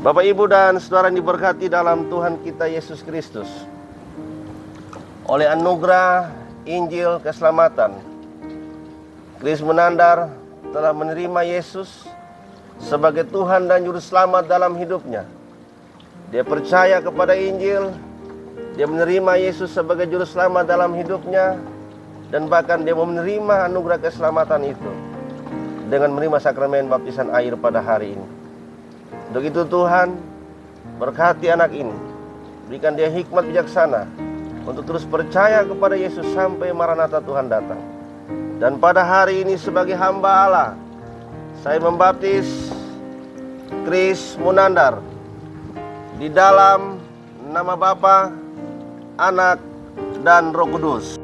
Bapak, Ibu, dan saudara yang diberkati dalam Tuhan kita Yesus Kristus, oleh anugerah Injil keselamatan, Chris Munandar telah menerima Yesus sebagai Tuhan dan Juru Selamat dalam hidupnya. Dia percaya kepada Injil, dia menerima Yesus sebagai Juru Selamat dalam hidupnya, dan bahkan dia mau menerima anugerah keselamatan itu dengan menerima sakramen baptisan air pada hari ini. Untuk itu Tuhan berkati anak ini, berikan dia hikmat bijaksana untuk terus percaya kepada Yesus sampai Maranatha Tuhan datang. Dan pada hari ini sebagai hamba Allah, saya membaptis Chris Munandar di dalam nama Bapa, Anak, dan Roh Kudus.